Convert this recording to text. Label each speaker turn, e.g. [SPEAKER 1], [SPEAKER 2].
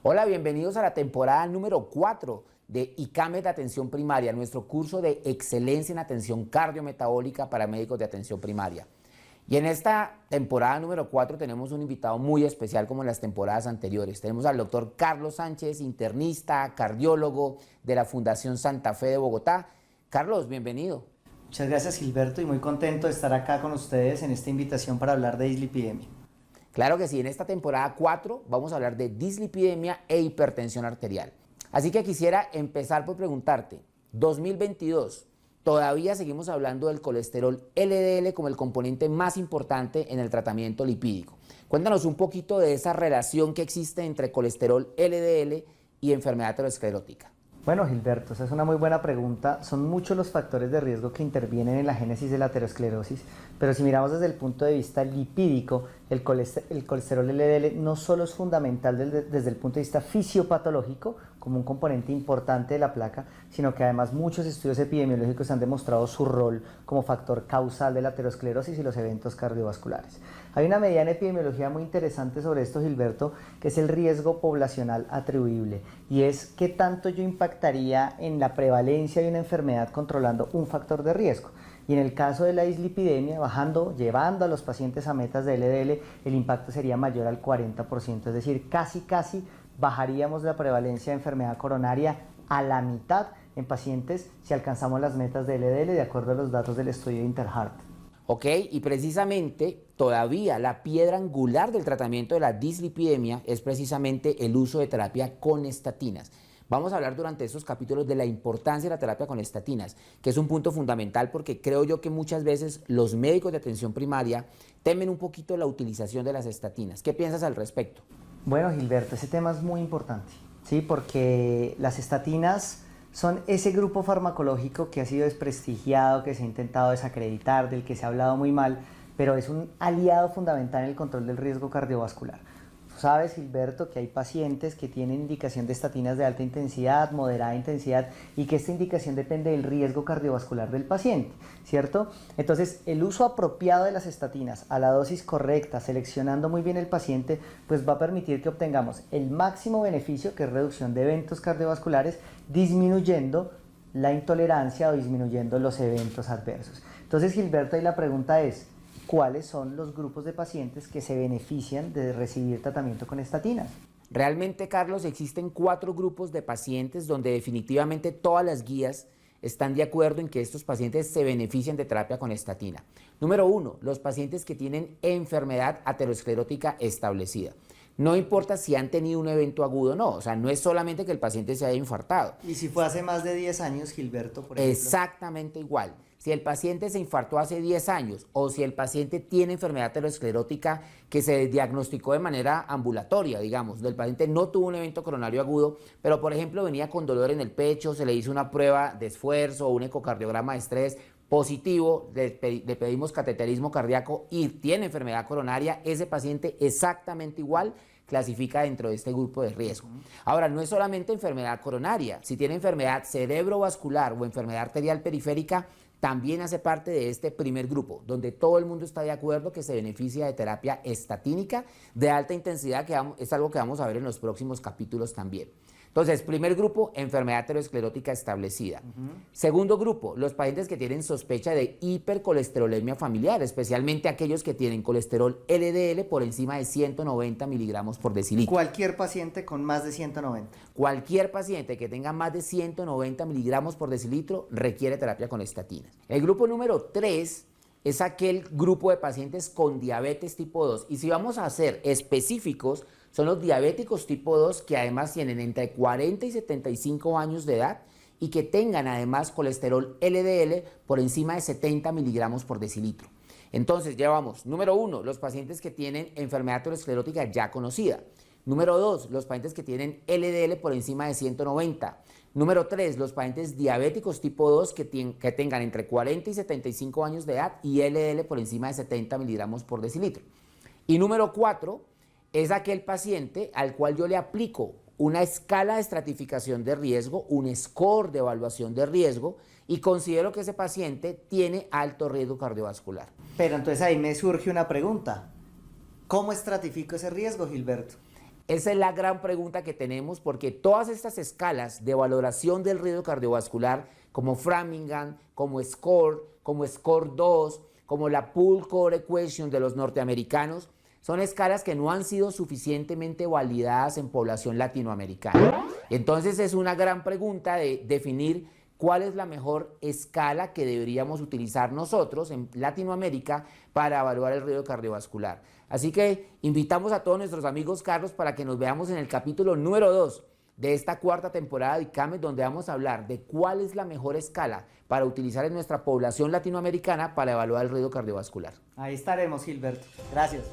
[SPEAKER 1] Hola, bienvenidos a la temporada número 4 de ICAMED de Atención Primaria, nuestro curso de excelencia en atención cardiometabólica para médicos de atención primaria. Y en esta temporada número 4 tenemos un invitado muy especial como en las temporadas anteriores. Tenemos al doctor Carlos Sánchez, internista, cardiólogo de la Fundación Santa Fe de Bogotá. Carlos, bienvenido.
[SPEAKER 2] Muchas gracias, Gilberto, y muy contento de estar acá con ustedes en esta invitación para hablar de dislipidemia.
[SPEAKER 1] Claro que sí, en esta temporada 4 vamos a hablar de dislipidemia e hipertensión arterial. Así que quisiera empezar por preguntarte, 2022, todavía seguimos hablando del colesterol LDL como el componente más importante en el tratamiento lipídico. Cuéntanos un poquito de esa relación que existe entre colesterol LDL y enfermedad aterosclerótica.
[SPEAKER 2] Bueno, Gilberto, esa es una muy buena pregunta. Son muchos los factores de riesgo que intervienen en la génesis de la aterosclerosis, pero si miramos desde el punto de vista lipídico, el colesterol LDL no solo es fundamental desde el punto de vista fisiopatológico, como un componente importante de la placa, sino que además muchos estudios epidemiológicos han demostrado su rol como factor causal de la aterosclerosis y los eventos cardiovasculares. Hay una medida en epidemiología muy interesante sobre esto, Gilberto, que es el riesgo poblacional atribuible, y es qué tanto yo impactaría en la prevalencia de una enfermedad controlando un factor de riesgo. Y en el caso de la dislipidemia, llevando a los pacientes a metas de LDL, el impacto sería mayor al 40%, es decir, casi bajaríamos la prevalencia de enfermedad coronaria a la mitad en pacientes si alcanzamos las metas de LDL de acuerdo a los datos del estudio de Interheart.
[SPEAKER 1] Ok, y precisamente todavía la piedra angular del tratamiento de la dislipidemia es precisamente el uso de terapia con estatinas. Vamos a hablar durante estos capítulos de la importancia de la terapia con estatinas, que es un punto fundamental porque creo yo que muchas veces los médicos de atención primaria temen un poquito la utilización de las estatinas. ¿Qué piensas al respecto?
[SPEAKER 2] Bueno, Gilberto, ese tema es muy importante, ¿sí? Porque las estatinas son ese grupo farmacológico que ha sido desprestigiado, que se ha intentado desacreditar, del que se ha hablado muy mal, pero es un aliado fundamental en el control del riesgo cardiovascular. Tú sabes, Gilberto, que hay pacientes que tienen indicación de estatinas de alta intensidad, moderada intensidad, y que esta indicación depende del riesgo cardiovascular del paciente, ¿cierto? Entonces, el uso apropiado de las estatinas a la dosis correcta, seleccionando muy bien el paciente, pues va a permitir que obtengamos el máximo beneficio, que es reducción de eventos cardiovasculares, disminuyendo la intolerancia o disminuyendo los eventos adversos. Entonces, Gilberto, ahí la pregunta es, ¿cuáles son los grupos de pacientes que se benefician de recibir tratamiento con estatinas?
[SPEAKER 1] Realmente, Carlos, existen 4 grupos de pacientes donde definitivamente todas las guías están de acuerdo en que estos pacientes se benefician de terapia con estatina. Número 1, los pacientes que tienen enfermedad aterosclerótica establecida. No importa si han tenido un evento agudo o no, o sea, no es solamente que el paciente se haya infartado.
[SPEAKER 2] ¿Y si fue hace más de 10 años, Gilberto, por ejemplo?
[SPEAKER 1] Exactamente igual. Si el paciente se infartó hace 10 años o si el paciente tiene enfermedad aterosclerótica que se diagnosticó de manera ambulatoria, digamos, el paciente no tuvo un evento coronario agudo, pero por ejemplo venía con dolor en el pecho, se le hizo una prueba de esfuerzo o un ecocardiograma de estrés positivo, le pedimos cateterismo cardíaco y tiene enfermedad coronaria, ese paciente exactamente igual clasifica dentro de este grupo de riesgo. Ahora, no es solamente enfermedad coronaria, si tiene enfermedad cerebrovascular o enfermedad arterial periférica, también hace parte de este primer grupo, donde todo el mundo está de acuerdo que se beneficia de terapia estatínica de alta intensidad, que es algo que vamos a ver en los próximos capítulos también. Entonces, primer grupo, enfermedad aterosclerótica establecida. Segundo grupo, los pacientes que tienen sospecha de hipercolesterolemia familiar, especialmente aquellos que tienen colesterol LDL por encima de 190 miligramos por decilitro.
[SPEAKER 2] Cualquier paciente con más de 190.
[SPEAKER 1] Cualquier paciente que tenga más de 190 miligramos por decilitro requiere terapia con estatinas. El grupo número 3 es aquel grupo de pacientes con diabetes tipo 2. Y si vamos a ser específicos, son los diabéticos tipo 2 que además tienen entre 40 y 75 años de edad y que tengan además colesterol LDL por encima de 70 miligramos por decilitro. Entonces llevamos, número 1, los pacientes que tienen enfermedad aterosclerótica ya conocida. Número 2, los pacientes que tienen LDL por encima de 190. Número 3, los pacientes diabéticos tipo 2 que tengan entre 40 y 75 años de edad y LDL por encima de 70 miligramos por decilitro. Y número 4, es aquel paciente al cual yo le aplico una escala de estratificación de riesgo, un score de evaluación de riesgo, y considero que ese paciente tiene alto riesgo cardiovascular.
[SPEAKER 2] Pero entonces ahí me surge una pregunta. ¿Cómo estratifico ese riesgo, Gilberto?
[SPEAKER 1] Esa es la gran pregunta que tenemos porque todas estas escalas de valoración del riesgo cardiovascular, como Framingham, como SCORE 2, como la Pool Core Equation de los norteamericanos, son escalas que no han sido suficientemente validadas en población latinoamericana. Entonces es una gran pregunta de definir cuál es la mejor escala que deberíamos utilizar nosotros en Latinoamérica para evaluar el riesgo cardiovascular. Así que invitamos a todos nuestros amigos, Carlos, para que nos veamos en el capítulo número 2 de esta cuarta temporada de ICAMED, donde vamos a hablar de cuál es la mejor escala para utilizar en nuestra población latinoamericana para evaluar el riesgo cardiovascular.
[SPEAKER 2] Ahí estaremos, Gilberto. Gracias.